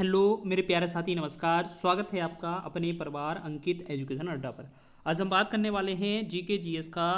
Hello मेरे प्यारे साथी, नमस्कार। स्वागत है आपका अपने परिवार अंकित एजुकेशन अड्डा पर। आज हम बात करने वाले हैं जीके जीएस का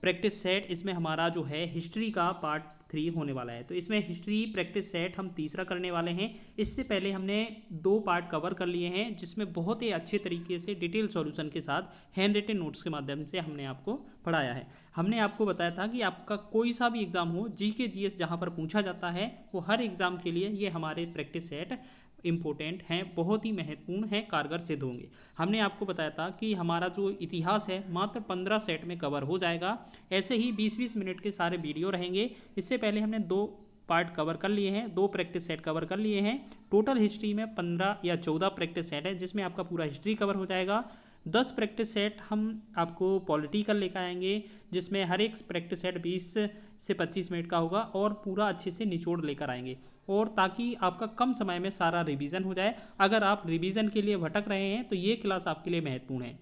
प्रैक्टिस सेट। इसमें हमारा जो है हिस्ट्री का पार्ट 3 होने वाला है। तो इसमें हिस्ट्री प्रैक्टिस सेट हम तीसरा करने वाले हैं। इससे पहले हमने 2 पार्ट कवर कर लिए हैं, जिसमें बहुत ही अच्छे तरीके से डिटेल सॉल्यूशन के साथ हैंड रिटन नोट्स के माध्यम से हमने आपको पढ़ाया है। हमने आपको बताया था कि आपका कोई सा भी एग्ज़ाम हो, जीके जीएस जहाँ पर पूछा जाता है, वो हर एग्ज़ाम के लिए ये हमारे प्रैक्टिस सेट इम्पोर्टेंट हैं, बहुत ही महत्वपूर्ण हैं, कारगर सिद्ध होंगे। हमने आपको बताया था कि हमारा जो इतिहास है मात्र 15 सेट में कवर हो जाएगा। ऐसे ही 20-20 मिनट के सारे वीडियो रहेंगे। इससे पहले हमने 2 पार्ट कवर कर लिए हैं, 2 प्रैक्टिस सेट कवर कर लिए हैं। टोटल हिस्ट्री में 15 या 14 प्रैक्टिस सेट है, जिसमें आपका पूरा हिस्ट्री कवर हो जाएगा। 10 प्रैक्टिस सेट हम आपको पॉलिटिकल लेकर आएंगे, जिसमें हर एक प्रैक्टिस सेट 20 से 25 मिनट का होगा और पूरा अच्छे से निचोड़ लेकर आएंगे, और ताकि आपका कम समय में सारा रिवीजन हो जाए। अगर आप रिवीजन के लिए भटक रहे हैं तो ये क्लास आपके लिए महत्वपूर्ण है।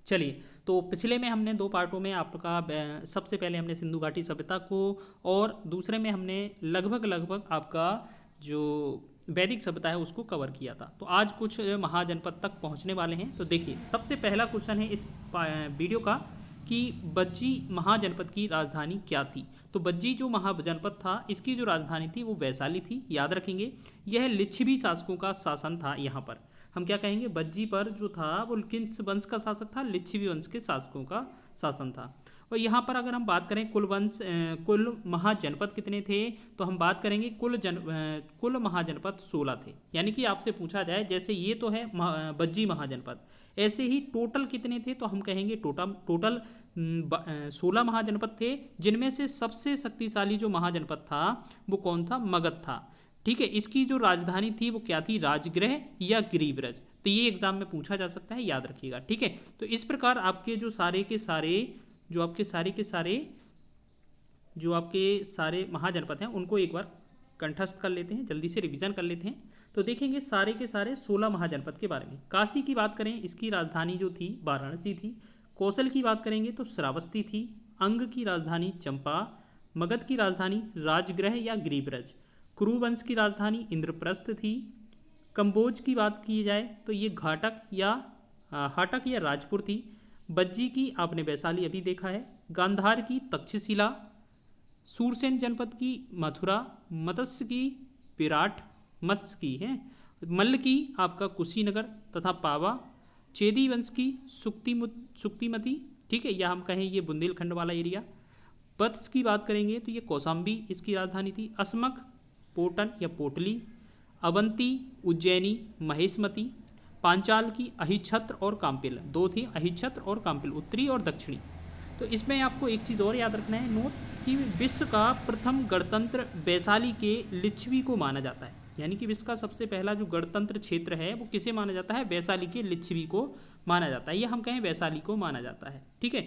चलिए, तो पिछले में हमने 2 पार्टों में आपका सबसे पहले हमने सिंधु घाटी सभ्यता को, और दूसरे में हमने लगभग आपका जो वैदिक सभ्यता है उसको कवर किया था। तो आज कुछ महाजनपद तक पहुंचने वाले हैं। तो देखिए, सबसे पहला क्वेश्चन है इस वीडियो का कि बज्जी महाजनपद की राजधानी क्या थी। तो बज्जी जो महाजनपद था, इसकी जो राजधानी थी वो वैशाली थी, याद रखेंगे। यह लिच्छवी शासकों का शासन था। यहाँ पर हम क्या कहेंगे, बज्जी पर जो था वो किस वंश का शासक था, लिच्छवी वंश के शासकों का शासन था। और यहाँ पर अगर हम बात करें कुल महाजनपद कितने थे, तो हम बात करेंगे कुल महाजनपद 16 थे। यानी कि आपसे पूछा जाए, जैसे ये तो है बज्जी महाजनपद, ऐसे ही टोटल कितने थे, तो हम कहेंगे टोटल 16 महाजनपद थे, जिनमें से सबसे शक्तिशाली जो महाजनपद था वो कौन था, मगध था। ठीक है, इसकी जो राजधानी थी वो क्या थी, राजगृह या गिरिब्रज। तो ये एग्जाम में पूछा जा सकता है, याद रखिएगा। ठीक है, तो इस प्रकार आपके जो आपके सारे महाजनपद हैं उनको एक बार कंठस्थ कर लेते हैं, जल्दी से रिवीजन कर लेते हैं। तो देखेंगे सारे के सारे 16 महाजनपद के बारे में। काशी की बात करें, इसकी राजधानी जो थी वाराणसी थी। कौशल की बात करेंगे तो श्रावस्ती थी। अंग की राजधानी चंपा। मगध की राजधानी राजगृह या गिरिब्रज। कुरुवंश की राजधानी इंद्रप्रस्थ थी। कंबोज की बात की जाए तो ये हाटक या राजपुर थी। बज्जी की आपने वैशाली अभी देखा है। गांधार की तक्षशिला। सूरसेन जनपद की मथुरा। मत्स्य की विराट, मत्स्य की है। मल्ल की आपका कुशीनगर तथा पावा। चेदी वंश की सुक्तिमती, ठीक है, या हम कहें ये बुंदेलखंड वाला एरिया। वत्स की बात करेंगे तो ये कौशाम्बी इसकी राजधानी थी। असमक, पोटन या पोटली। अवंती, उज्जैनी, महेशमती। पांचाल की अहिछत्र और काम्पिल, 2 थी, अहिछत्र और काम्पिल, उत्तरी और दक्षिणी। तो इसमें आपको एक चीज़ और याद रखना है नोट, कि विश्व का प्रथम गणतंत्र वैशाली के लिच्छवी को माना जाता है। यानी कि विश्व का सबसे पहला जो गणतंत्र क्षेत्र है वो किसे माना जाता है, वैशाली के लिच्छवी को माना जाता है, या हम कहें वैशाली को माना जाता है। ठीक है,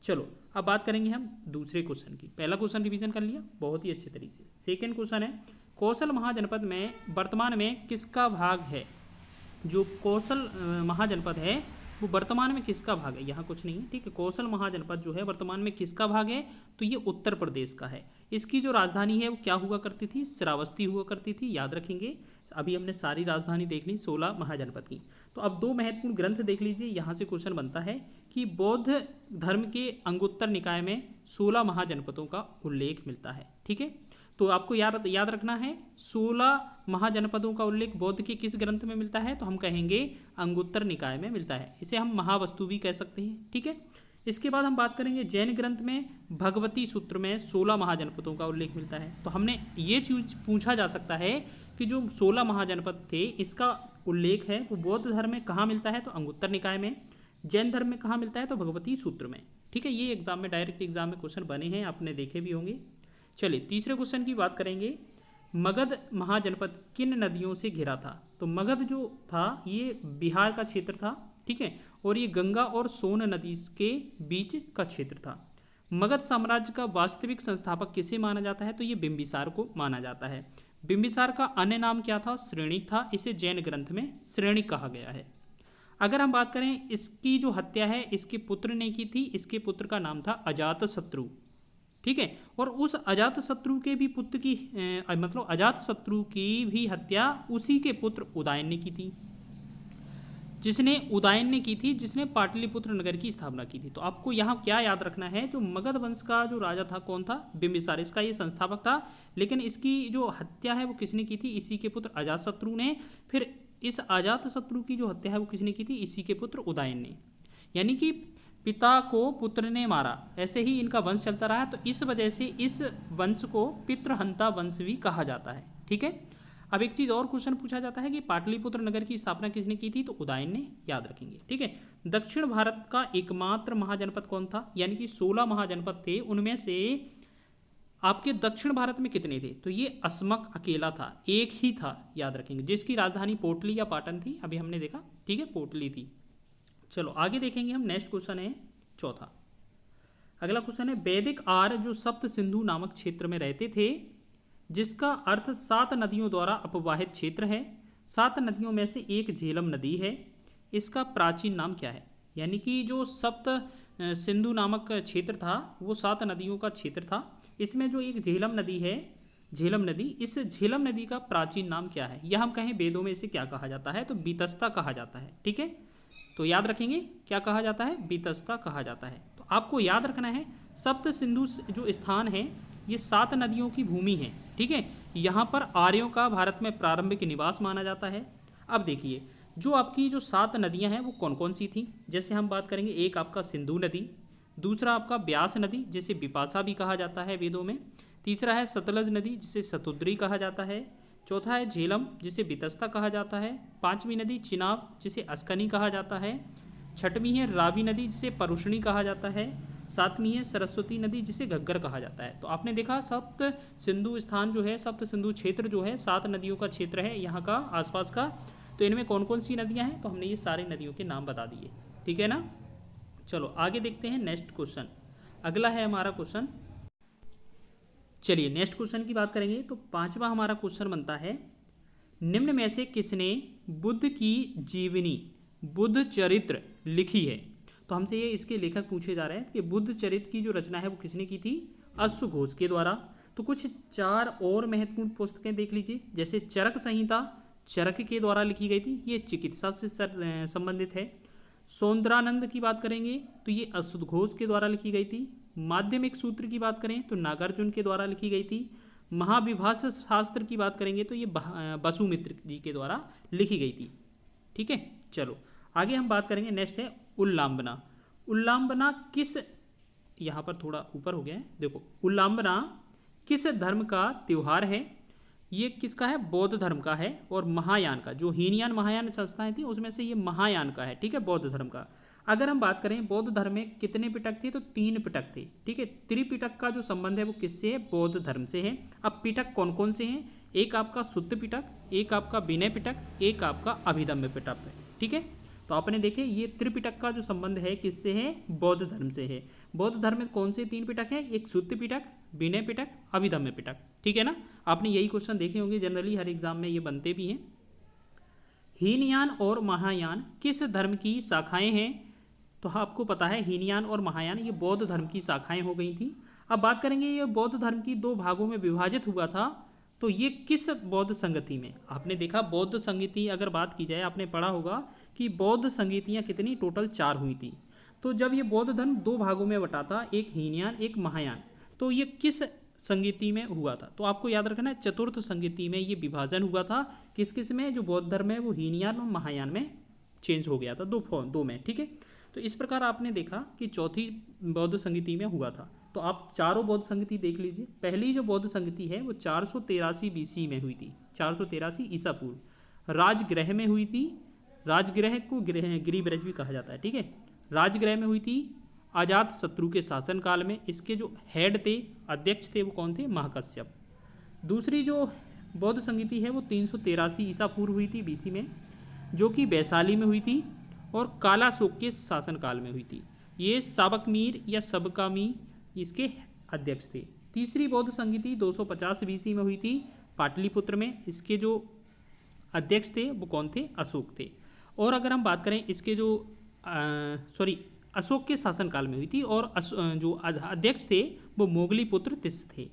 चलो अब बात करेंगे हम दूसरे क्वेश्चन की। पहला क्वेश्चन रिवीजन कर लिया बहुत ही अच्छे तरीके से। सेकेंड क्वेश्चन है, कौशल महाजनपद में वर्तमान में किसका भाग है। जो कौशल महाजनपद है वो वर्तमान में किसका भाग है, यहाँ कुछ नहीं है। ठीक है, कौशल महाजनपद जो है वर्तमान में किसका भाग है, तो ये उत्तर प्रदेश का है। इसकी जो राजधानी है वो क्या हुआ करती थी, श्रावस्ती हुआ करती थी, याद रखेंगे। अभी हमने सारी राजधानी देख ली 16 महाजनपद की। तो अब 2 महत्वपूर्ण ग्रंथ देख लीजिए। यहाँ से क्वेश्चन बनता है कि बौद्ध धर्म के अंगुत्तर निकाय में 16 महाजनपदों का उल्लेख मिलता है। ठीक है, तो आपको याद रखना है 16 महाजनपदों का उल्लेख बौद्ध के किस ग्रंथ में मिलता है, तो हम कहेंगे अंगुत्तर निकाय में मिलता है। इसे हम महावस्तु भी कह सकते हैं। ठीक है, इसके बाद हम बात करेंगे जैन ग्रंथ में भगवती सूत्र में 16 महाजनपदों का उल्लेख मिलता है। तो हमने ये चीज पूछा जा सकता है कि जो 16 महाजनपद थे इसका उल्लेख है वो बौद्ध धर्म में कहाँ मिलता है, तो अंगुत्तर निकाय में। जैन धर्म में कहाँ मिलता है, तो भगवती सूत्र में। ठीक है, ये एग्जाम में डायरेक्ट एग्जाम में क्वेश्चन बने हैं, आपने देखे भी होंगे। चलिए तीसरे क्वेश्चन की बात करेंगे। मगध महाजनपद किन नदियों से घिरा था। तो मगध जो था ये बिहार का क्षेत्र था। ठीक है, और ये गंगा और सोन नदी के बीच का क्षेत्र था। मगध साम्राज्य का वास्तविक संस्थापक किसे माना जाता है, तो ये बिंबिसार को माना जाता है। बिंबिसार का अन्य नाम क्या था, श्रेणिक था। इसे जैन ग्रंथ में श्रेणिक कहा गया है। अगर हम बात करें इसकी जो हत्या है इसके पुत्र ने की थी, इसके पुत्र का नाम था अजातशत्रु। ठीक है। और उस अजातशत्रु के भी पुत्र की मतलब अजातशत्रु की भी हत्या उसी के पुत्र उदयन ने की थी, जिसने पाटलिपुत्र नगर की स्थापना की थी। तो आपको यहाँ क्या याद रखना है, जो मगध वंश का जो राजा था कौन था, बिंबिसार, इसका ये संस्थापक था। लेकिन इसकी जो हत्या है वो किसने की थी, इसी के पुत्र अजातशत्रु ने। फिर इस अजातशत्रु की जो हत्या है वो किसने की थी, इसी के पुत्र उदयन ने। यानी कि पिता को पुत्र ने मारा, ऐसे ही इनका वंश चलता रहा। तो इस वजह से इस वंश को पितृहंता वंश भी कहा जाता है, ठीक है। अब एक चीज़ और क्वेश्चन पूछा जाता है कि पाटलिपुत्र नगर की स्थापना किसने की थी, तो उदयन ने, याद रखेंगे, ठीक है। दक्षिण भारत का एकमात्र महाजनपद कौन था, यानी कि 16 महाजनपद थे, उनमें से आपके दक्षिण भारत में कितने थे, तो ये असमक अकेला था, एक ही था, याद रखेंगे, जिसकी राजधानी पोटली या पाटन थी, अभी हमने देखा, ठीक है, पोटली थी। चलो आगे देखेंगे हम। नेक्स्ट क्वेश्चन है चौथा। अगला क्वेश्चन है, वैदिक आर्य जो सप्त सिंधु नामक क्षेत्र में रहते थे, जिसका अर्थ 7 नदियों द्वारा अपवाहित क्षेत्र है, 7 नदियों में से एक झेलम नदी है, इसका प्राचीन नाम क्या है। यानी कि जो सप्त सिंधु नामक क्षेत्र था वो 7 नदियों का क्षेत्र था, इसमें जो एक झेलम नदी है, झेलम नदी, इस झेलम नदी का प्राचीन नाम क्या है, या हम कहें वेदों में इसे क्या कहा जाता है, तो बीतस्ता कहा जाता है, ठीक है। तो याद रखेंगे क्या कहा जाता है, बीतस्ता कहा जाता है। तो आपको याद रखना है सप्त सिंधु जो स्थान है ये 7 नदियों की भूमि है, ठीक है। यहाँ पर आर्यों का भारत में प्रारंभिक निवास माना जाता है। अब देखिए जो आपकी जो 7 नदियाँ हैं वो कौन कौन सी थी, जैसे हम बात करेंगे, एक आपका सिंधु नदी, दूसरा आपका ब्यास नदी जिसे बिपाशा भी कहा जाता है वेदों में, तीसरा है सतलज नदी जिसे सतुद्री कहा जाता है, चौथा है झेलम जिसे बीतस्ता कहा जाता है, पांचवी नदी चिनाब जिसे अस्कनी कहा जाता है, छठवीं है रावी नदी जिसे परुषणी कहा जाता है, सातवीं है सरस्वती नदी जिसे घग्गर कहा जाता है। तो आपने देखा सप्त सिंधु स्थान जो है, सप्त सिंधु क्षेत्र जो है 7 नदियों का क्षेत्र है यहाँ का, आसपास का। तो इनमें कौन कौन सी नदियाँ हैं, तो हमने ये सारी नदियों के नाम बता दिए, ठीक है ना। चलो आगे देखते हैं नेक्स्ट क्वेश्चन। अगला है हमारा क्वेश्चन, चलिए नेक्स्ट क्वेश्चन की बात करेंगे। तो 5वां हमारा क्वेश्चन बनता है, निम्न में से किसने बुद्ध की जीवनी बुद्ध चरित्र लिखी है। तो हमसे ये इसके लेखक पूछे जा रहे हैं कि बुद्ध चरित्र की जो रचना है वो किसने की थी, अश्वघोष के द्वारा। तो कुछ 4 और महत्वपूर्ण पुस्तकें देख लीजिए, जैसे चरक संहिता चरक के द्वारा लिखी गई थी, ये चिकित्सा से संबंधित है। सौंदरानंद की बात करेंगे तो ये अश्वघोष के द्वारा लिखी गई थी। माध्यमिक सूत्र की बात करें तो नागार्जुन के द्वारा लिखी गई थी। महाविभाष शास्त्र की बात करेंगे तो ये वसुमित्र जी के द्वारा लिखी गई थी, ठीक है। चलो आगे हम बात करेंगे, नेक्स्ट है उल्लांबना। उल्लांबना किस, यहाँ पर थोड़ा ऊपर हो गया है, देखो उल्लांबना किस धर्म का त्यौहार है, ये किसका है, बौद्ध धर्म का है। और महायान का, जो हीनयान महायान संस्थाएं थी उसमें से ये महायान का है, ठीक है, बौद्ध धर्म का। अगर हम बात करें बौद्ध धर्म में कितने पिटक थे, तो 3 पिटक थे, ठीक है। त्रिपिटक का जो संबंध है वो किससे है, बौद्ध धर्म से है। अब पिटक कौन कौन से हैं, एक आपका शुद्ध पिटक, एक आपका विनय पिटक, एक आपका अभिधम्य पिटक है, ठीक है। तो आपने देखे ये त्रिपिटक का जो संबंध है किससे है, बौद्ध धर्म से है। बौद्ध धर्म में कौन से 3 पिटक है, एक शुद्ध पिटक, विनय पिटक, अभिधम्य पिटक, ठीक है ना। आपने यही क्वेश्चन देखे होंगे, जनरली हर एग्जाम में ये बनते भी हैं। हीनयान और महायान किस धर्म की शाखाएं हैं, तो आपको पता है हीनयान और महायान ये बौद्ध धर्म की शाखाएं हो गई थी। अब बात करेंगे ये बौद्ध धर्म की 2 भागों में विभाजित हुआ था, तो ये किस बौद्ध संगति में। आपने देखा बौद्ध संगति अगर बात की जाए, आपने पढ़ा होगा कि बौद्ध संगतियाँ कितनी, टोटल 4 हुई थी। तो जब ये बौद्ध धर्म 2 भागों में बटा था, एक हीनयान एक महायान, तो ये किस संगति में हुआ था, तो आपको याद रखना है चतुर्थ संगति में ये विभाजन हुआ था। किस किस में, जो बौद्ध धर्म है वो हीनयान और महायान में चेंज हो गया था, दो में, ठीक है। तो इस प्रकार आपने देखा कि चौथी बौद्ध संगति में हुआ था। तो आप चारों बौद्ध संगति देख लीजिए। पहली जो बौद्ध संगति है वो 483 BC में हुई थी, 483 ईसा पूर्व, राजगृह में हुई थी। राजगृह को गिरिब्रज भी कहा जाता है, ठीक है। राजगृह में हुई थी अजात शत्रु के शासनकाल में। इसके जो हेड थे, अध्यक्ष थे, वो कौन थे, महाकश्यप। दूसरी जो बौद्ध संगति है वो 383 ईसा पूर्व हुई थी BC में, जो कि वैशाली में हुई थी और कालाशोक के शासनकाल में हुई थी। ये साबकमीर या सबकामी इसके अध्यक्ष थे। तीसरी बौद्ध संगति 250 BC में हुई थी पाटलिपुत्र में। इसके जो अध्यक्ष थे वो कौन थे, अशोक थे। और अगर हम बात करें इसके जो अशोक के शासनकाल में हुई थी और जो अध्यक्ष थे वो मोगलीपुत्र तिस थे।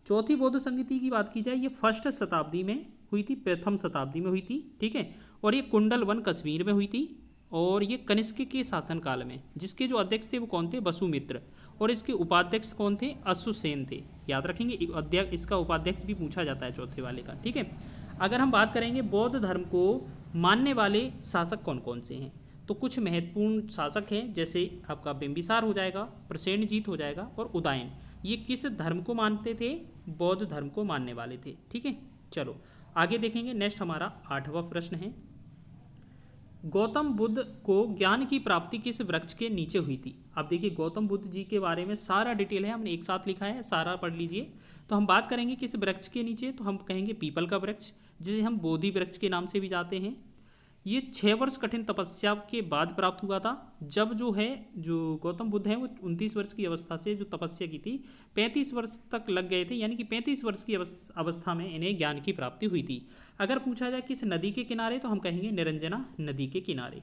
चौथी बौद्ध संगति की बात की जाए, ये फर्स्ट शताब्दी में हुई थी, प्रथम शताब्दी में हुई थी, ठीक है। और ये कुंडलवन कश्मीर में हुई थी और ये कनिष्क के शासनकाल में, जिसके जो अध्यक्ष थे वो कौन थे, वसुमित्र, और इसके उपाध्यक्ष कौन थे, अश्वसेन थे। याद रखेंगे, अध्यक्ष इसका उपाध्यक्ष भी पूछा जाता है चौथे वाले का, ठीक है। अगर हम बात करेंगे बौद्ध धर्म को मानने वाले शासक कौन कौन से हैं, तो कुछ महत्वपूर्ण शासक हैं, जैसे आपका बिंबिसार हो जाएगा, प्रसेनजीत हो जाएगा और उदयन। ये किस धर्म को मानते थे, बौद्ध धर्म को मानने वाले थे, ठीक है। चलो आगे देखेंगे। नेक्स्ट हमारा 8वां प्रश्न है, गौतम बुद्ध को ज्ञान की प्राप्ति किस वृक्ष के नीचे हुई थी। अब देखिए गौतम बुद्ध जी के बारे में सारा डिटेल है, हमने एक साथ लिखा है, सारा पढ़ लीजिए। तो हम बात करेंगे किस वृक्ष के नीचे, तो हम कहेंगे पीपल का वृक्ष, जिसे हम बोधि वृक्ष के नाम से भी जाते हैं। ये 6 वर्ष कठिन तपस्या के बाद प्राप्त हुआ था। जब जो गौतम बुद्ध हैं वो 29 वर्ष की अवस्था से जो तपस्या की थी 35 वर्ष तक लग गए थे, यानी कि 35 वर्ष की अवस्था में इन्हें ज्ञान की प्राप्ति हुई थी। अगर पूछा जाए किस नदी के किनारे, तो हम कहेंगे निरंजना नदी के किनारे।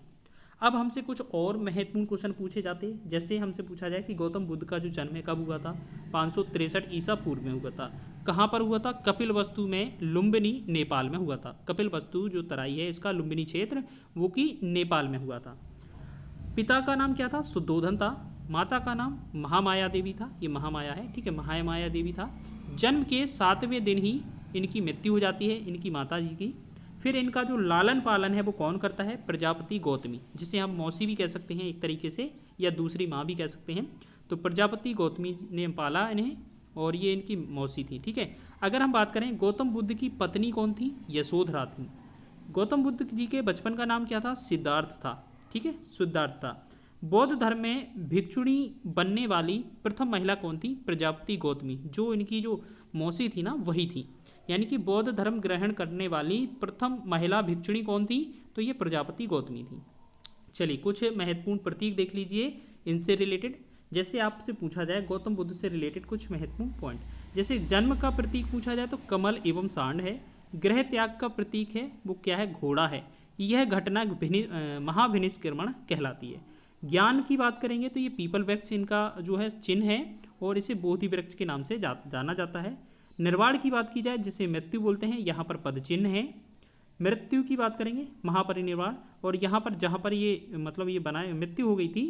अब हमसे कुछ और महत्वपूर्ण क्वेश्चन पूछे जाते हैं, जैसे हमसे पूछा जाए कि गौतम बुद्ध का जो जन्म है कब हुआ था, 563 ईसा पूर्व में हुआ था। कहाँ पर हुआ था, कपिलवस्तु में, लुम्बिनी नेपाल में हुआ था। कपिलवस्तु जो तराई है इसका लुम्बिनी क्षेत्र, वो कि नेपाल में हुआ था। पिता का नाम क्या था, सुद्धोधन था। माता का नाम महामाया देवी था, ये महामाया है, ठीक है, महामाया देवी था। जन्म के 7वें दिन ही इनकी मृत्यु हो जाती है, इनकी माता जी की। फिर इनका जो लालन पालन है वो कौन करता है, प्रजापति गौतमी, जिसे हम मौसी भी कह सकते हैं एक तरीके से, या दूसरी माँ भी कह सकते हैं। तो प्रजापति गौतमी ने पाला इन्हें और ये इनकी मौसी थी, ठीक है। अगर हम बात करें गौतम बुद्ध की पत्नी कौन थी, यशोधरा थी। गौतम बुद्ध जी के बचपन का नाम क्या था, सिद्धार्थ था, ठीक है, सिद्धार्थ था। बौद्ध धर्म में भिक्षुणी बनने वाली प्रथम महिला कौन थी, प्रजापति गौतमी, जो इनकी जो मौसी थी ना वही थी। यानी कि बौद्ध धर्म ग्रहण करने वाली प्रथम महिला भिक्षुणी कौन थी, तो ये प्रजापति गौतमी थी। चलिए कुछ महत्वपूर्ण प्रतीक देख लीजिए इनसे रिलेटेड। जैसे आपसे पूछा जाए गौतम बुद्ध से रिलेटेड कुछ महत्वपूर्ण पॉइंट, जैसे जन्म का प्रतीक पूछा जाए तो कमल एवं सांड है। गृह त्याग का प्रतीक है वो क्या है, घोड़ा है। यह घटना महाभिनिष्क्रमण कहलाती है। ज्ञान की बात करेंगे तो ये पीपल वृक्ष इनका जो है चिन्ह है और इसे बोधि वृक्ष के नाम से जाना जाता है। निर्वाण की बात की जाए जिसे मृत्यु बोलते हैं, यहाँ पर पद चिन्ह है। मृत्यु की बात करेंगे महापरिनिर्वाण, और यहाँ पर जहाँ पर ये मतलब ये बनाए मृत्यु हो गई थी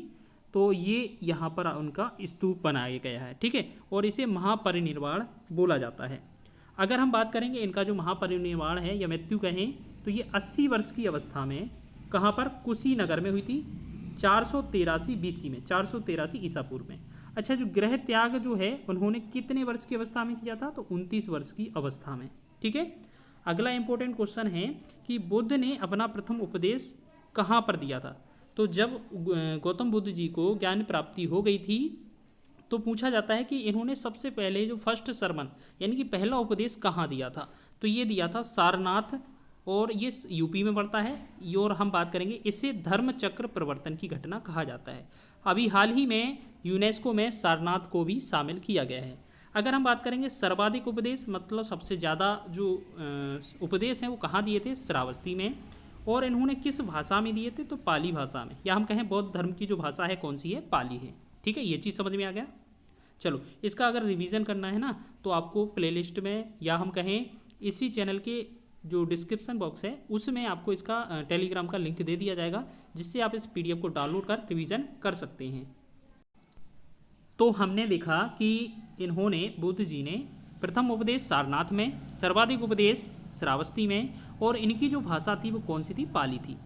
तो ये यहाँ पर उनका स्तूप बनाया गया है, ठीक है, और इसे महापरिनिर्वाण बोला जाता है। अगर हम बात करेंगे इनका जो महापरिनिर्वाण है या मृत्यु कहें तो ये 80 वर्ष की अवस्था में कहाँ पर, कुशीनगर में हुई थी, 483 BC में, 483 ईसा पूर्व में। अच्छा, जो गृह त्याग जो है उन्होंने कितने वर्ष की अवस्था में किया था, तो 29 वर्ष की अवस्था में, ठीक है। अगला इंपॉर्टेंट क्वेश्चन है कि बुद्ध ने अपना प्रथम उपदेश कहाँ पर दिया था। तो जब गौतम बुद्ध जी को ज्ञान प्राप्ति हो गई थी तो पूछा जाता है कि इन्होंने सबसे पहले जो फर्स्ट सरमन यानी कि पहला उपदेश कहाँ दिया था, तो ये दिया था सारनाथ, और ये यूपी में पड़ता है। और हम बात करेंगे इसे धर्म चक्र प्रवर्तन की घटना कहा जाता है। अभी हाल ही में यूनेस्को में सारनाथ को भी शामिल किया गया है। अगर हम बात करेंगे सर्वाधिक उपदेश, मतलब सबसे ज़्यादा जो उपदेश हैं वो कहाँ दिए थे, श्रावस्ती में। और इन्होंने किस भाषा में दिए थे, तो पाली भाषा में, या हम कहें बौद्ध धर्म की जो भाषा है कौन सी है, पाली है, ठीक है। ये चीज़ समझ में आ गया। चलो इसका अगर रिवीजन करना है ना तो आपको प्लेलिस्ट में, या हम कहें इसी चैनल के जो डिस्क्रिप्शन बॉक्स है उसमें आपको इसका टेलीग्राम का लिंक दे दिया जाएगा, जिससे आप इस PDF को डाउनलोड कर रिवीजन कर सकते हैं। तो हमने देखा कि इन्होंने बुद्ध जी ने प्रथम उपदेश सारनाथ में, सर्वाधिक उपदेश श्रावस्ती में, और इनकी जो भाषा थी वो कौन सी थी, पाली थी।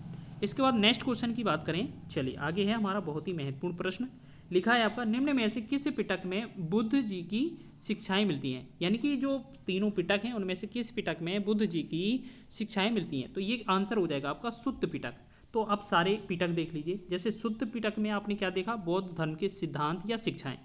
इसके बाद नेक्स्ट क्वेश्चन की बात करें, चलिए आगे है हमारा बहुत ही महत्वपूर्ण प्रश्न। लिखा है आपका, निम्न में से किस पिटक में बुद्ध जी की शिक्षाएं मिलती हैं, यानी कि जो तीनों पिटक हैं उनमें से किस पिटक में बुद्ध जी की शिक्षाएं मिलती हैं, तो ये आंसर हो जाएगा आपका सुत्त पिटक। तो अब सारे पिटक देख लीजिए। जैसे सुत्त पिटक में आपने क्या देखा, बौद्ध धर्म के सिद्धांत या शिक्षाएं।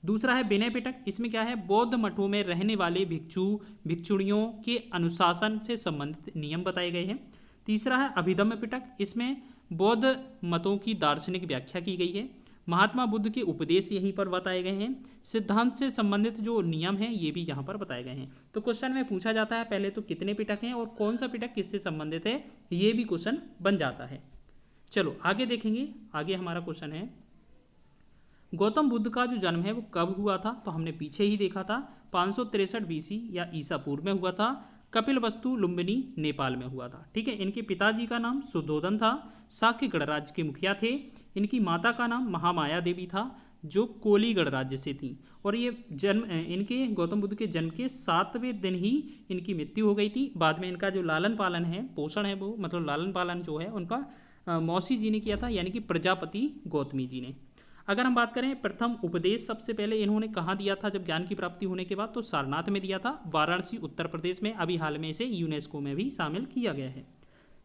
दूसरा है विनय पिटक, इसमें क्या है, बौद्ध मठों में रहने वाले भिक्षु भिक्षुणियों के अनुशासन से संबंधित नियम बताए गए हैं। तीसरा है अभिधम्म पिटक, इसमें बौद्ध मतों की दार्शनिक व्याख्या की गई है। महात्मा बुद्ध के उपदेश यहीं पर बताए गए हैं। सिद्धांत से संबंधित जो नियम हैं ये भी यहाँ पर बताए गए हैं। तो क्वेश्चन में पूछा जाता है पहले तो कितने पिटक हैं और कौन सा पिटक किससे संबंधित है, ये भी क्वेश्चन बन जाता है। चलो आगे देखेंगे। आगे हमारा क्वेश्चन है, गौतम बुद्ध का जो जन्म है वो कब हुआ था, तो हमने पीछे ही देखा था 563 बीसी या ईसा पूर्व में हुआ था। कपिलवस्तु लुम्बिनी नेपाल में हुआ था। ठीक है, इनके पिताजी का नाम सुधोधन था, शाक्य गणराज्य के मुखिया थे। इनकी माता का नाम महामाया देवी था, जो कोली गणराज्य से थी। और ये जन्म इनके गौतम बुद्ध के जन्म के 7वें दिन ही इनकी मृत्यु हो गई थी। बाद में इनका जो लालन पालन है, पोषण है, वो मतलब लालन पालन जो है उनका मौसी जी ने किया था, यानी कि प्रजापति गौतमी जी ने। अगर हम बात करें प्रथम उपदेश सबसे पहले इन्होंने कहाँ दिया था जब ज्ञान की प्राप्ति होने के बाद, तो सारनाथ में दिया था, वाराणसी उत्तर प्रदेश में। अभी हाल में इसे यूनेस्को में भी शामिल किया गया है।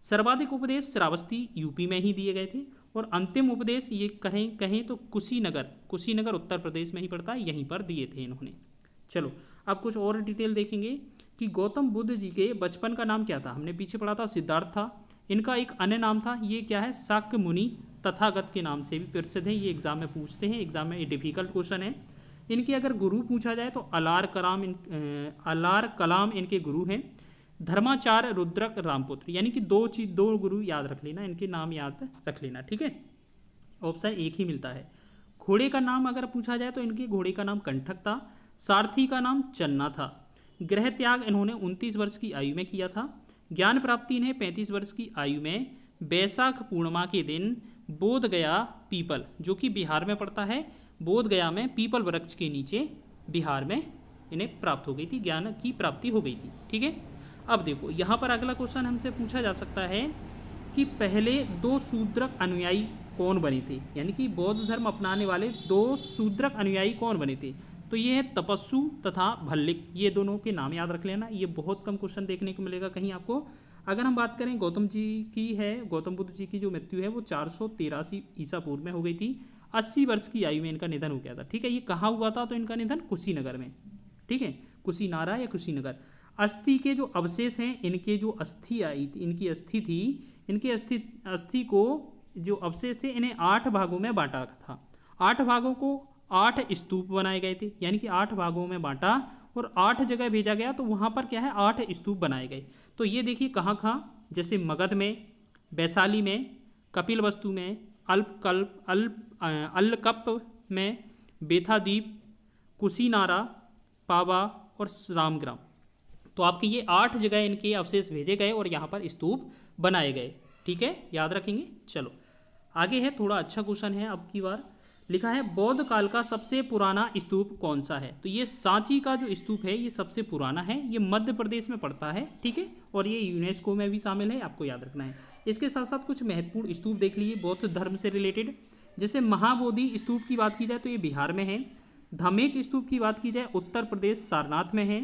सर्वाधिक उपदेश श्रावस्ती यूपी में ही दिए गए थे। और अंतिम उपदेश ये कहें तो कुशीनगर उत्तर प्रदेश में ही पड़ता है, यहीं पर दिए थे इन्होंने। चलो अब कुछ और डिटेल देखेंगे कि गौतम बुद्ध जी के बचपन का नाम क्या था। हमने पीछे पढ़ा था सिद्धार्थ था। इनका एक अन्य नाम था, ये क्या है, शाक्य मुनि तथागत के नाम से भी प्रसिद्ध है। ये एग्जाम में पूछते हैं, एग्जाम में ये डिफिकल्ट क्वेश्चन है। इनके अगर गुरु पूछा जाए तो अलार कलाम इनके गुरु हैं। धर्माचार्य रुद्रक रामपुत्र, यानी कि दो गुरु याद रख लेना, इनके नाम याद रख लेना। ठीक है, ऑप्शन एक ही मिलता है। घोड़े का नाम अगर पूछा जाए तो इनके घोड़े का नाम कंठक था। सारथी का नाम चन्ना था। गृह त्याग इन्होंने 29 वर्ष की आयु में किया था। ज्ञान प्राप्ति इन्हें 35 वर्ष की आयु में बैसाख पूर्णिमा के दिन बोध गया पीपल, जो कि बिहार में पड़ता है, बोध गया में पीपल वृक्ष के नीचे बिहार में इन्हें प्राप्त हो गई थी, ज्ञान की प्राप्ति हो गई थी। ठीक है, अब देखो यहाँ पर अगला क्वेश्चन हमसे पूछा जा सकता है कि पहले 2 शूद्रक अनुयायी कौन बने थे, यानी कि बौद्ध धर्म अपनाने वाले 2 शूद्रक अनुयायी कौन बने थे। तो ये है तपस्सु तथा भल्लिक, ये दोनों के नाम याद रख लेना। ये बहुत कम क्वेश्चन देखने को मिलेगा कहीं आपको। अगर हम बात करें गौतम बुद्ध जी की जो मृत्यु है वो 483 ईसा पूर्व में हो गई थी। 80 वर्ष की आयु में इनका निधन हो गया था। ठीक है, ये कहाँ हुआ था, तो इनका निधन कुशीनगर में। ठीक है, कुशीनारा या कुशीनगर। अस्थि के जो अवशेष हैं, इनके जो अस्थि आई थी, इनकी अस्थि थी, इनके अस्थि को जो अवशेष थे इन्हें 8 भागों में बांटा था। 8 भागों को 8 स्तूप बनाए गए थे, यानी कि 8 भागों में बांटा और 8 जगह भेजा गया। तो वहाँ पर क्या है, 8 स्तूप बनाए गए। तो ये देखिए कहाँ कहाँ, जैसे मगध में, वैशाली में, कपिलवस्तु में, अल्लकप में, बेथादीप, कुशीनारा, पावा और रामग्राम। तो आपके ये 8 जगह इनके अवशेष भेजे गए और यहाँ पर स्तूप बनाए गए। ठीक है, याद रखेंगे। चलो आगे है, थोड़ा अच्छा क्वेश्चन है अब की बार। लिखा है बौद्ध काल का सबसे पुराना स्तूप कौन सा है। तो ये सांची का जो स्तूप है ये सबसे पुराना है, ये मध्य प्रदेश में पड़ता है। ठीक है, और ये यूनेस्को में भी शामिल है, आपको याद रखना है। इसके साथ साथ कुछ महत्वपूर्ण स्तूप देख लीजिए बौद्ध धर्म से रिलेटेड। जैसे महाबोधि स्तूप की बात की जाए तो ये बिहार में है। धमेक स्तूप की बात की जाए उत्तर प्रदेश सारनाथ में है।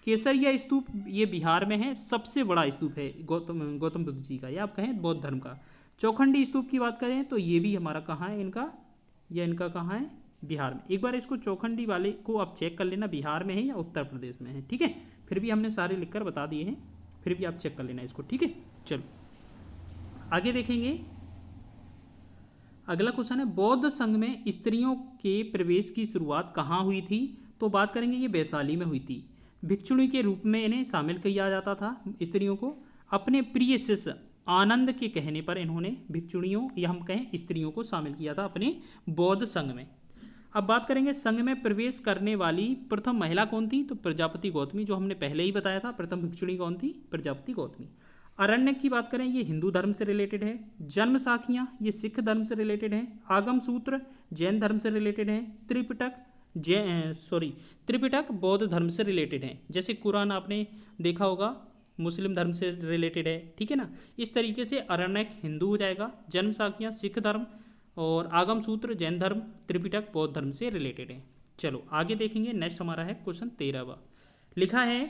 केसरिया स्तूप ये बिहार में है, सबसे बड़ा स्तूप है गौतम बुद्ध जी का, या आप कहें बौद्ध धर्म का। चौखंडी स्तूप की बात करें तो ये भी हमारा कहाँ है, इनका कहाँ है, बिहार में। एक बार इसको चौखंडी वाले को आप चेक कर लेना, बिहार में है या उत्तर प्रदेश में है। ठीक है, फिर भी हमने सारे लिखकर बता दिए हैं, फिर भी आप चेक कर लेना इसको। ठीक है, चलो आगे देखेंगे। अगला क्वेश्चन है बौद्ध संघ में स्त्रियों के प्रवेश की शुरुआत कहाँ हुई थी। तो बात करेंगे ये वैशाली में हुई थी। भिक्षुणी के रूप में इन्हें शामिल किया जाता था स्त्रियों को। अपने प्रिय शिष्य आनंद के कहने पर इन्होंने भिक्षुणियों या हम कहें स्त्रियों को शामिल किया था अपने बौद्ध संघ में। अब बात करेंगे संघ में प्रवेश करने वाली प्रथम महिला कौन थी। तो प्रजापति गौतमी, जो हमने पहले ही बताया था। प्रथम भिक्षुणी कौन थी, प्रजापति गौतमी। अरण्यक की बात करें ये हिंदू धर्म से रिलेटेड है। जन्म साखियाँ ये सिख धर्म से रिलेटेड है। आगम सूत्र जैन धर्म से रिलेटेड है। त्रिपिटक बौद्ध धर्म से रिलेटेड है। जैसे कुरान आपने देखा होगा मुस्लिम धर्म से रिलेटेड है। ठीक है ना, इस तरीके से अरण्यक हिंदू हो जाएगा, जन्म साखियाँ सिख धर्म और आगम सूत्र जैन धर्म, त्रिपिटक बौद्ध धर्म से रिलेटेड है। चलो आगे देखेंगे। नेक्स्ट हमारा है क्वेश्चन 13वां। लिखा है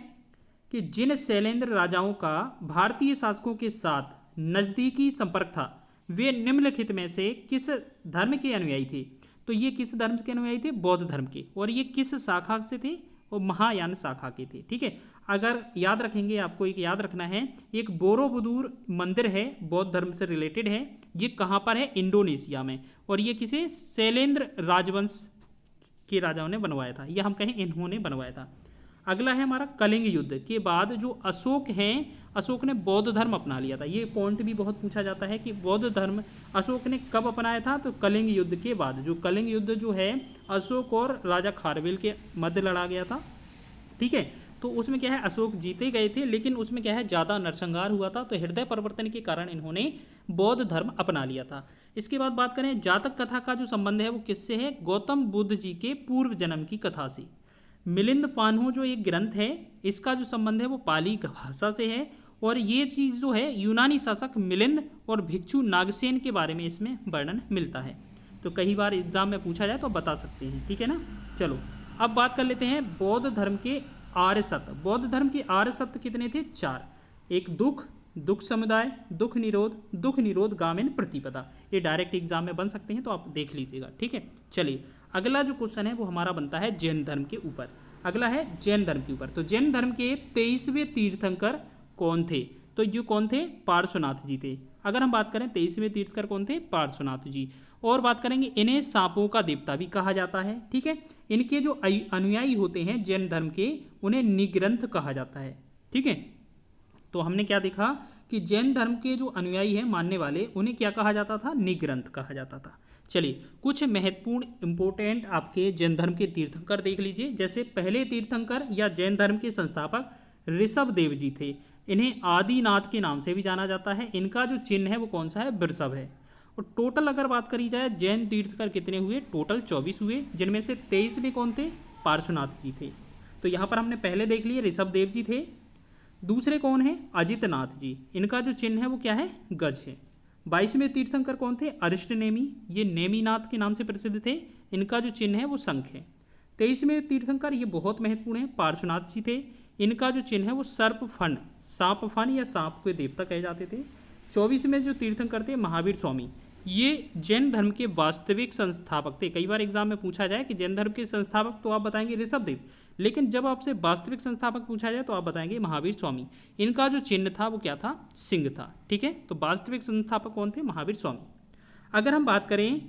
कि जिन शैलेंद्र राजाओं का भारतीय शासकों के साथ नज़दीकी संपर्क था वे निम्नलिखित में से किस धर्म के अनुयायी थे। तो ये किस धर्म के अनुयायी थे, बौद्ध धर्म के। और ये किस शाखा से थे, और महायान शाखा के थे। ठीक है, अगर याद रखेंगे, आपको एक याद रखना है, एक बोरोबुदूर मंदिर है बौद्ध धर्म से रिलेटेड है। ये कहाँ पर है, इंडोनेशिया में। और ये किसे, शैलेंद्र राजवंश के राजाओं ने बनवाया था, या हम कहें इन्होंने बनवाया था। अगला है हमारा कलिंग युद्ध के बाद जो अशोक हैं अशोक ने बौद्ध धर्म अपना लिया था। ये पॉइंट भी बहुत पूछा जाता है कि बौद्ध धर्म अशोक ने कब अपनाया था, तो कलिंग युद्ध के बाद। जो कलिंग युद्ध जो है अशोक और राजा खारवेल के मध्य लड़ा गया था, ठीक है। तो उसमें क्या है, अशोक जीते गए थे, लेकिन उसमें क्या है ज़्यादा नरसंहार हुआ था, तो हृदय परिवर्तन के कारण इन्होंने बौद्ध धर्म अपना लिया था। इसके बाद बात करें जातक कथा का जो संबंध है वो किससे है, गौतम बुद्ध जी के पूर्व जन्म की कथा से। मिलिंद फान्हो जो एक ग्रंथ है, इसका जो संबंध है वो पाली भाषा से है, और ये चीज़ जो है यूनानी शासक मिलिंद और भिक्षु नागसेन के बारे में इसमें वर्णन मिलता है। तो कई बार एग्जाम में पूछा जाए तो बता सकते हैं, ठीक है ना। चलो अब बात कर लेते हैं बौद्ध धर्म के आर्य सत्य। बौद्ध धर्म के आर्य सत्य कितने थे, 4। एक दुख, दुख समुदाय, दुख निरोध गामिन प्रतिपदा। ये डायरेक्ट एग्जाम में बन सकते हैं, तो आप देख लीजिएगा, ठीक है। चलिए अगला जो क्वेश्चन है वो हमारा बनता है जैन धर्म के ऊपर। अगला है जैन धर्म के ऊपर। तो जैन धर्म के 23वें तीर्थंकर कौन थे, तो जो कौन थे, पार्श्वनाथ जी थे। अगर हम बात करें 23वें तीर्थंकर कौन थे, पार्श्वनाथ जी। और बात करेंगे इन्हें सांपों का देवता भी कहा जाता है, ठीक है। इनके जो अनुयायी होते हैं जैन धर्म के, उन्हें निग्रंथ कहा जाता है, ठीक है। तो हमने क्या देखा कि जैन धर्म के जो अनुयायी हैं, मानने वाले, उन्हें क्या कहा जाता था, निग्रंथ कहा जाता था। चलिए कुछ महत्वपूर्ण इंपोर्टेंट आपके जैन धर्म के तीर्थंकर देख लीजिए। जैसे पहले तीर्थंकर या जैन धर्म के संस्थापक ऋषभ देव जी थे। इन्हें आदिनाथ के नाम से भी जाना जाता है। इनका जो चिन्ह है वो कौन सा है, वृषभ है। और टोटल अगर बात करी जाए जैन तीर्थंकर कितने हुए, टोटल 24 हुए, जिनमें से 23वें कौन थे, पार्श्वनाथ जी थे। तो यहाँ पर हमने पहले देख लिए ऋषभ देव जी थे। दूसरे कौन है, अजितनाथ जी। इनका जो चिन्ह है वो क्या है, गज है। 22वें तीर्थंकर कौन थे, अरिष्टनेमी। ये नेमीनाथ के नाम से प्रसिद्ध थे। इनका जो चिन्ह है वो शंख है। 23वें तीर्थंकर, ये बहुत महत्वपूर्ण है, पार्श्वनाथ जी थे। इनका जो चिन्ह है वो सर्प फन, सांप फन या सांप के देवता कहे जाते थे। 24वें जो तीर्थंकर थे महावीर स्वामी, ये जैन धर्म के वास्तविक संस्थापक थे। कई बार एग्जाम में पूछा जाए कि जैन धर्म के संस्थापक, तो आप बताएंगे ऋषभ देव, लेकिन जब आपसे वास्तविक संस्थापक पूछा जाए तो आप बताएंगे महावीर स्वामी। इनका जो चिन्ह था वो क्या था, सिंह था, ठीक है। तो वास्तविक संस्थापक कौन थे, महावीर स्वामी। अगर हम बात करें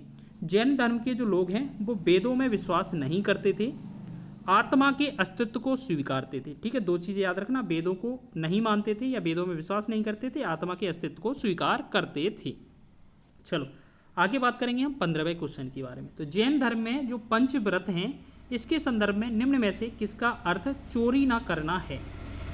जैन धर्म के जो लोग हैं वो वेदों में विश्वास नहीं करते थे, आत्मा के अस्तित्व को स्वीकारते थे, ठीक है। 2 चीज़ें याद रखना, वेदों को नहीं मानते थे या वेदों में विश्वास नहीं करते थे, आत्मा के अस्तित्व को स्वीकार करते थे। चलो आगे बात करेंगे हम 15वें क्वेश्चन के बारे में। तो जैन धर्म में जो पंचव्रत हैं, इसके संदर्भ में निम्न में से किसका अर्थ चोरी ना करना है।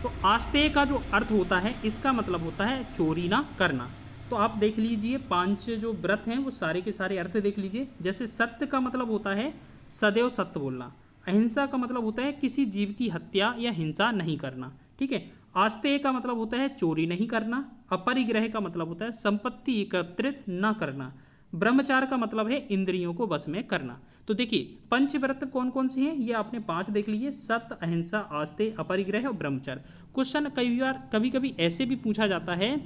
तो आस्ते का जो अर्थ होता है, इसका मतलब होता है चोरी ना करना। तो आप देख लीजिए 5 जो व्रत हैं वो सारे के सारे अर्थ देख लीजिए। जैसे सत्य का मतलब होता है सदैव सत्य बोलना। अहिंसा का मतलब होता है किसी जीव की हत्या या हिंसा नहीं करना, ठीक है। आस्तेय का मतलब होता है चोरी नहीं करना। अपरिग्रह का मतलब होता है संपत्ति एकत्रित न करना। ब्रह्मचार का मतलब है इंद्रियों को वश में करना। तो देखिए पंचव्रत कौन कौन से हैं, ये आपने 5 देख लीजिए, सत्य, अहिंसा, आस्तेय, अपरिग्रह और ब्रह्मचार। क्वेश्चन कभी कभी ऐसे भी पूछा जाता है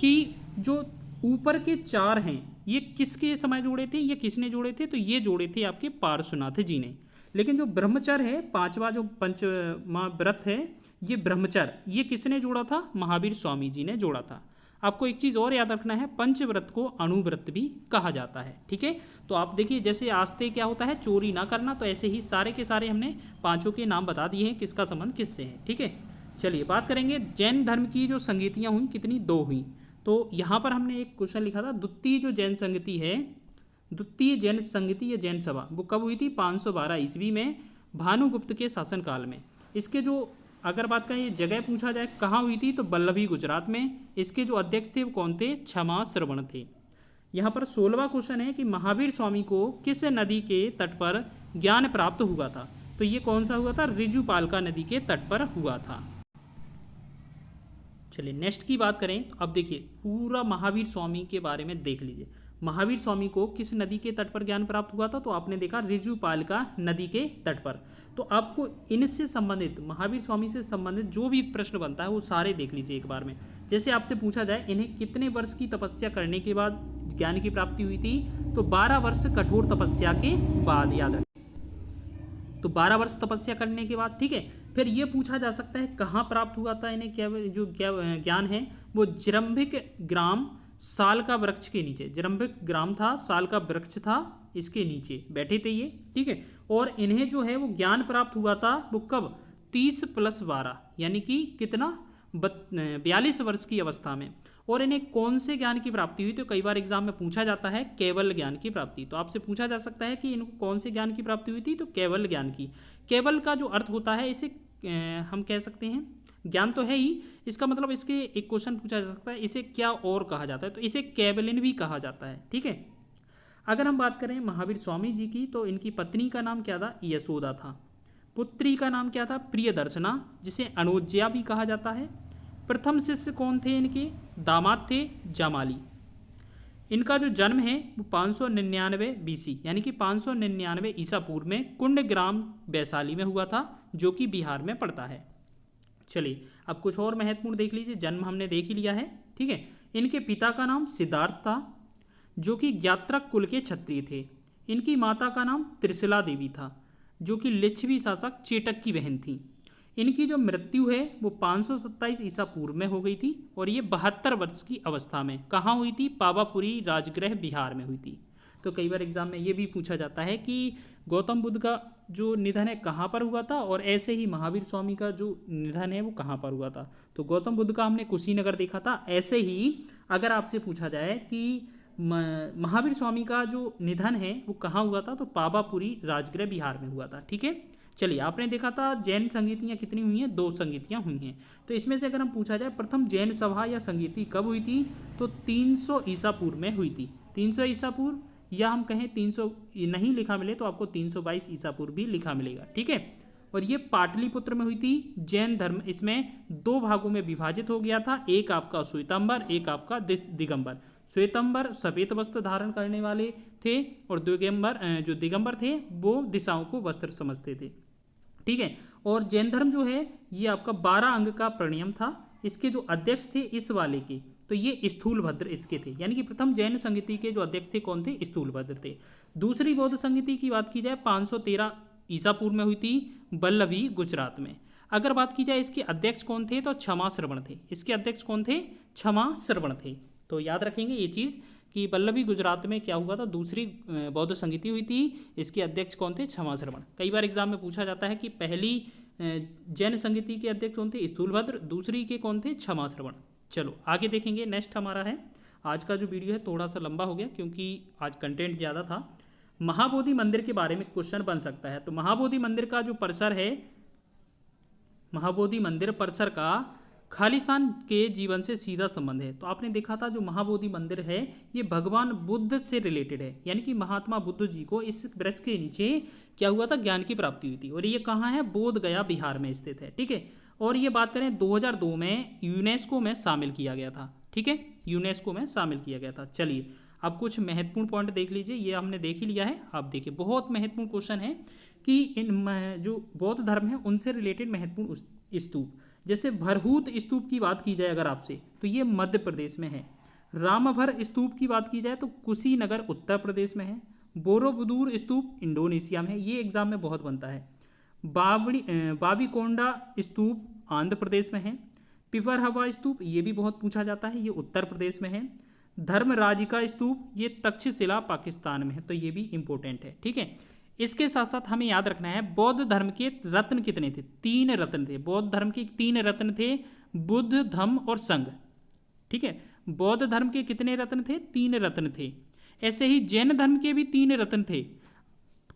कि जो ऊपर के 4 हैं ये किसके समय जोड़े थे, ये किसने जोड़े थे, तो ये जोड़े थे आपके पार्श्वनाथ जी ने। लेकिन जो ब्रह्मचर्य है, 5वां जो पंचमा व्रत है, ये ब्रह्मचर्य, ये किसने जोड़ा था, महावीर स्वामी जी ने जोड़ा था। आपको एक चीज़ और याद रखना है, पंचव्रत को अणुव्रत भी कहा जाता है, ठीक है। तो आप देखिए जैसे आस्ते क्या होता है, चोरी ना करना, तो ऐसे ही सारे के सारे हमने 5 के नाम बता दिए हैं, किसका संबंध किससे है, ठीक है। चलिए बात करेंगे जैन धर्म की जो संगतियाँ हुई कितनी, 2 हुई। तो यहाँ पर हमने एक क्वेश्चन लिखा था, द्वितीय जो जैन संगति है, द्वितीय जैन संगति या जैन सभा, वो कब हुई थी, 512 ईस्वी में, भानुगुप्त के शासनकाल में। इसके जो अगर बात करें ये जगह पूछा जाए कहाँ हुई थी, तो बल्लभी गुजरात में। इसके जो अध्यक्ष थे वो कौन थे, क्षमा श्रवण थे। यहाँ पर 16वां क्वेश्चन है कि महावीर स्वामी को किस नदी के तट पर ज्ञान प्राप्त हुआ था, तो ये कौन सा हुआ था, ऋजुपालका नदी के तट पर हुआ था। चलिए नेक्स्ट की बात करें तो अब देखिए पूरा महावीर स्वामी के बारे में देख लीजिए। महावीर स्वामी को किस नदी के तट पर ज्ञान प्राप्त हुआ था, तो आपने देखा ऋजुपालका नदी के तट पर। तो आपको इनसे संबंधित, महावीर स्वामी से संबंधित जो भी प्रश्न बनता है वो सारे देख लीजिए एक बार में। जैसे आपसे पूछा जाए इन्हें कितने वर्ष की तपस्या करने के बाद ज्ञान की प्राप्ति हुई थी, तो 12 वर्ष कठोर तपस्या के बाद, याद रखें। तो 12 वर्ष तपस्या करने के बाद, ठीक है। फिर ये पूछा जा सकता है कहाँ प्राप्त हुआ था इन्हें, क्या जो ज्ञान है वो जरंभिक ग्राम साल का वृक्ष के नीचे, जरंभिक ग्राम था, साल का वृक्ष था, इसके नीचे बैठे थे ये, ठीक है। और इन्हें जो है वो ज्ञान प्राप्त हुआ था वो कब, 30 + 12 यानी कि कितना, 42 वर्ष की अवस्था में। और इन्हें कौन से ज्ञान की प्राप्ति हुई? तो कई बार एग्जाम में पूछा जाता है केवल ज्ञान की प्राप्ति। तो आपसे पूछा जा सकता है कि इनको कौन से ज्ञान की प्राप्ति हुई थी? तो केवल ज्ञान की। केवल का जो अर्थ होता है इसे हम कह सकते हैं, ज्ञान तो है ही, इसका मतलब इसके एक क्वेश्चन पूछा जा सकता है इसे क्या और कहा जाता है? तो इसे केवलिन भी कहा जाता है। ठीक है। अगर हम बात करें महावीर स्वामी जी की, तो इनकी पत्नी का नाम क्या था? यशोदा था। पुत्री का नाम क्या था? प्रियदर्शना, जिसे अनुज्ञा भी कहा जाता है। प्रथम शिष्य कौन थे इनके? दामाद थे जामाली। इनका जो जन्म है वो 599 बीसी यानी कि 599 ईसा पूर्व में कुंड ग्राम वैशाली में हुआ था, जो कि बिहार में पड़ता है। चलिए अब कुछ और महत्वपूर्ण देख लीजिए। जन्म हमने देख ही लिया है। ठीक है। इनके पिता का नाम सिद्धार्थ था, जो कि ज्ञात्रक कुल के क्षत्रिय थे। इनकी माता का नाम त्रिशिला देवी था, जो कि लिच्छवी शासक चेटक की बहन थी। इनकी जो मृत्यु है वो 527 ईसा पूर्व में हो गई थी, और ये 72 वर्ष की अवस्था में कहाँ हुई थी? पावापुरी राजगृह बिहार में हुई थी। तो कई बार एग्जाम में ये भी पूछा जाता है कि गौतम बुद्ध का जो निधन है कहाँ पर हुआ था, और ऐसे ही महावीर स्वामी का जो निधन है वो कहाँ पर हुआ था। तो गौतम बुद्ध का हमने कुशीनगर देखा था। ऐसे ही अगर आपसे पूछा जाए कि महावीर स्वामी का जो निधन है वो कहाँ हुआ था, तो पावापुरी राजगृह बिहार में हुआ था। ठीक है। चलिए आपने देखा था जैन संगीतियाँ कितनी हुई हैं? 2 संगीतियाँ हुई हैं। तो इसमें से अगर हम पूछा जाए प्रथम जैन सभा या संगीति कब हुई थी, तो 300 ईसा पूर्व में हुई थी। 300 ईसा पूर्व, या हम कहें 300 नहीं लिखा मिले तो आपको 322 ईसा पूर्व भी लिखा मिलेगा। ठीक है। और ये पाटलिपुत्र में हुई थी। जैन धर्म इसमें 2 भागों में विभाजित हो गया था, एक आपका श्वेतांबर, एक आपका दिगंबर। श्वेतांबर सफेद वस्त्र धारण करने वाले थे, और दिगंबर जो दिगंबर थे वो दिशाओं को वस्त्र समझते थे। ठीक है। और जैन धर्म जो है ये आपका 12 अंग का प्रणयम था। इसके जो अध्यक्ष थे इस वाले के, तो ये स्थूलभद्र इसके थे, यानी कि प्रथम जैन संगीति के जो अध्यक्ष थे कौन थे? स्थूलभद्र थे। दूसरी बौद्ध संगीति की बात की जाए 513 ईसा पूर्व में हुई थी, वल्लभी गुजरात में। अगर बात की जाए इसके अध्यक्ष कौन थे, तो क्षमा श्रवण थे। इसके अध्यक्ष कौन थे? क्षमा श्रवण थे। तो याद रखेंगे ये चीज़ कि वल्लभी गुजरात में क्या हुआ था? दूसरी बौद्ध संगीति हुई थी। इसके अध्यक्ष कौन थे? क्षमा श्रवण। कई बार एग्जाम में पूछा जाता है कि पहली जैन संगीति के अध्यक्ष कौन थे? स्थूलभद्र। दूसरी के कौन थे? क्षमा श्रवण। चलो आगे देखेंगे। नेक्स्ट हमारा है, आज का जो वीडियो है थोड़ा सा लंबा हो गया क्योंकि आज कंटेंट ज़्यादा था। महाबोधि मंदिर के बारे में क्वेश्चन बन सकता है। तो महाबोधि मंदिर का जो परिसर है, महाबोधि मंदिर परिसर का खालिस्तान के जीवन से सीधा संबंध है। तो आपने देखा था जो महाबोधि मंदिर है ये भगवान बुद्ध से रिलेटेड है, यानी कि महात्मा बुद्ध जी को इस वृक्ष के नीचे क्या हुआ था? ज्ञान की प्राप्ति हुई थी। और ये कहाँ है? बोध गया बिहार में स्थित है। ठीक है। और ये बात करें 2002 में यूनेस्को में शामिल किया गया था। ठीक है। यूनेस्को में शामिल किया गया था। चलिए अब कुछ महत्वपूर्ण पॉइंट देख लीजिए। ये हमने देख ही लिया है। आप देखिए बहुत महत्वपूर्ण क्वेश्चन है कि इन जो बौद्ध धर्म है उनसे रिलेटेड महत्वपूर्ण स्तूप, जैसे भरहूत स्तूप की बात की जाए अगर आपसे, तो ये मध्य प्रदेश में है। रामभर स्तूप की बात की जाए तो कुशीनगर उत्तर प्रदेश में है। बोरोबुदूर स्तूप इंडोनेशिया में है। ये एग्जाम में बहुत बनता है। बाविकोंडा स्तूप आंध्र प्रदेश में है। पिपरहवा स्तूप ये भी बहुत पूछा जाता है, ये उत्तर प्रदेश में है। धर्मराजिका स्तूप ये तक्षशिला पाकिस्तान में है। तो ये भी इंपॉर्टेंट है। ठीक है। इसके साथ साथ हमें याद रखना है बौद्ध धर्म के रत्न कितने थे? 3 रत्न थे। बौद्ध धर्म के 3 रत्न थे, बुद्ध, धम्म और संघ। ठीक है। बौद्ध धर्म के कितने रत्न थे? 3 रत्न थे। ऐसे ही जैन धर्म के भी 3 रत्न थे।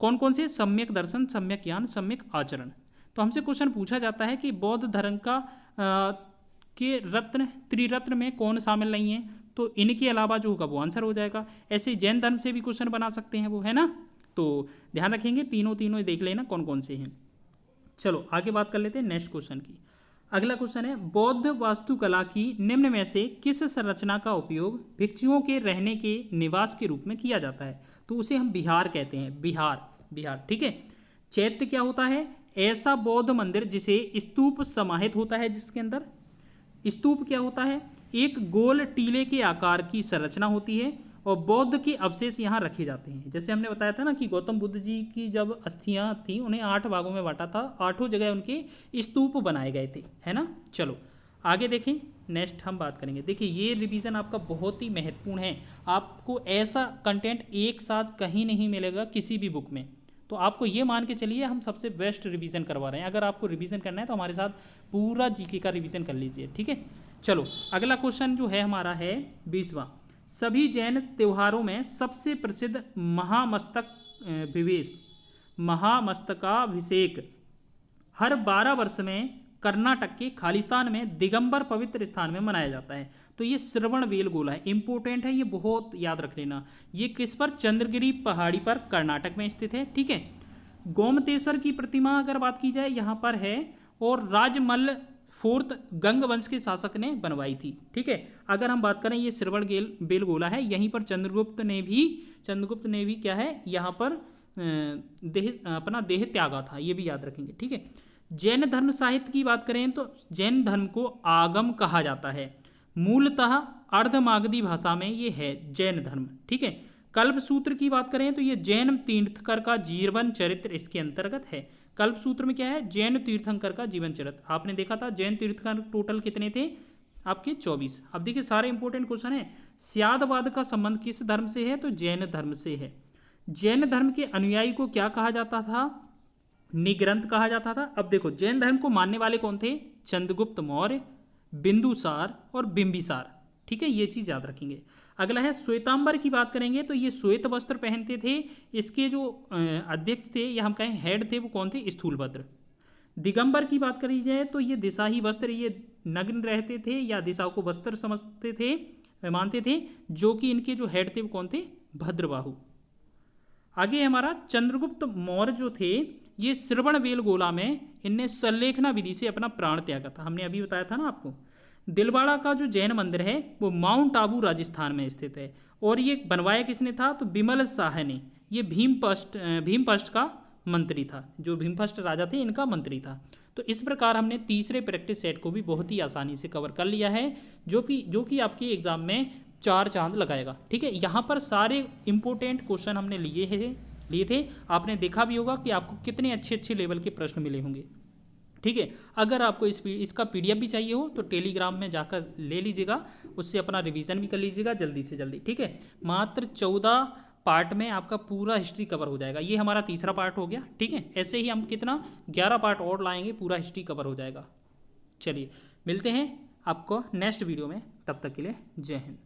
कौन कौन से? सम्यक दर्शन, सम्यक ज्ञान, सम्यक आचरण। तो हमसे क्वेश्चन पूछा जाता है कि बौद्ध धर्म का के रत्न, त्रिरत्न में कौन शामिल नहीं है? तो इनके अलावा जो होगा वो आंसर हो जाएगा। ऐसे जैन धर्म से भी क्वेश्चन बना सकते हैं वो, है ना। तो ध्यान रखेंगे तीनों देख लेना कौन कौन से हैं। चलो आगे बात कर लेते हैं नेक्स्ट क्वेश्चन की। अगला क्वेश्चन है बौद्ध वास्तुकला की निम्न में से किस संरचना का उपयोग भिक्षुओं के रहने के निवास के रूप में किया जाता है? तो उसे हम विहार कहते हैं। विहार। ठीक है। चैत्य क्या होता है? ऐसा बौद्ध मंदिर जिसे स्तूप समाहित होता है, जिसके अंदर स्तूप क्या होता है? एक गोल टीले के आकार की संरचना होती है और बौद्ध के अवशेष यहाँ रखे जाते हैं। जैसे हमने बताया था ना कि गौतम बुद्ध जी की जब अस्थियाँ थी उन्हें 8 भागों में बांटा था, 8 जगह उनके स्तूप बनाए गए थे, है ना। चलो आगे देखें। नेक्स्ट हम बात करेंगे। देखिए ये रिवीजन आपका बहुत ही महत्वपूर्ण है। आपको ऐसा कंटेंट एक साथ कहीं नहीं मिलेगा किसी भी बुक में। तो आपको ये मान के चलिए हम सबसे बेस्ट रिवीजन करवा रहे हैं। अगर आपको रिवीजन करना है तो हमारे साथ पूरा जीके का रिवीजन कर लीजिए, ठीक है। चलो अगला क्वेश्चन जो है हमारा है 20वां। सभी जैन त्योहारों में सबसे प्रसिद्ध महामस्तकाभिषेक हर 12 वर्ष में कर्नाटक के खालिस्तान में दिगंबर पवित्र स्थान में मनाया जाता है। तो ये श्रवणबेलगोला है, इंपॉर्टेंट है, ये बहुत याद रख लेना। ये किस पर? चंद्रगिरी पहाड़ी पर कर्नाटक में स्थित है, ठीक है। गोमतेश्वर की प्रतिमा अगर बात की जाए यहाँ पर है, और राजमल फोर्थ गंग वंश के शासक ने बनवाई थी, ठीक है। अगर हम बात करें ये श्रवणबेलगोला है, यहीं पर चंद्रगुप्त ने भी क्या है यहाँ पर अपना देह त्यागा था, ये भी याद रखेंगे, ठीक है। जैन धर्म साहित्य की बात करें तो जैन धर्म को आगम कहा जाता है। मूलतः अर्धमागधी भाषा में ये है जैन धर्म, ठीक है। कल्पसूत्र की बात करें तो ये जैन तीर्थंकर का जीवन चरित्र इसके अंतर्गत है। कल्पसूत्र में क्या है? जैन तीर्थंकर का जीवन चरित्र। आपने देखा था जैन तीर्थंकर टोटल कितने थे आपके? 24। अब देखिए सारे इंपॉर्टेंट क्वेश्चन है। स्यादवाद का संबंध किस धर्म से है? तो जैन धर्म से है। जैन धर्म के अनुयायी को क्या कहा जाता था? निग्रंथ कहा जाता था। अब देखो जैन धर्म को मानने वाले कौन थे? चंद्रगुप्त मौर्य, बिंदुसार और बिंबिसार, ठीक है, ये चीज याद रखेंगे। अगला है श्वेतांबर की बात करेंगे तो ये श्वेत वस्त्र पहनते थे। इसके जो अध्यक्ष थे या हम कहें हेड थे वो कौन थे? स्थूलभद्र। दिगंबर की बात करी जाए तो ये दिशाही वस्त्र, ये नग्न रहते थे या दिशा को वस्त्र समझते थे, मानते थे, जो कि इनके जो हेड थे वो कौन थे? भद्रबाहु। आगे हमारा चंद्रगुप्त मौर्य जो थे ये श्रवणबेलगोला में इनने संलेखना विधि से अपना प्राण त्यागा था। हमने अभी बताया था ना आपको। दिलवाड़ा का जो जैन मंदिर है वो माउंट आबू राजस्थान में स्थित है, और ये बनवाया किसने था? तो बिमल शाह ने। ये भीमपस्ट का मंत्री था, जो भीमपस्ट राजा थे इनका मंत्री था। तो इस प्रकार हमने तीसरे प्रैक्टिस सेट को भी बहुत ही आसानी से कवर कर लिया है, जो कि आपके एग्जाम में 4 चांद लगाएगा, ठीक है। यहाँ पर सारे इंपॉर्टेंट क्वेश्चन हमने लिए थे। आपने देखा भी होगा कि आपको कितने अच्छे लेवल के प्रश्न मिले होंगे, ठीक है। अगर आपको इसका PDF भी चाहिए हो तो टेलीग्राम में जाकर ले लीजिएगा, उससे अपना रिवीजन भी कर लीजिएगा जल्दी से जल्दी, ठीक है। मात्र 14 पार्ट में आपका पूरा हिस्ट्री कवर हो जाएगा। ये हमारा तीसरा पार्ट हो गया, ठीक है। ऐसे ही हम 11 पार्ट और लाएंगे, पूरा हिस्ट्री कवर हो जाएगा। चलिए मिलते हैं आपको नेक्स्ट वीडियो में, तब तक के लिए जय हिंद।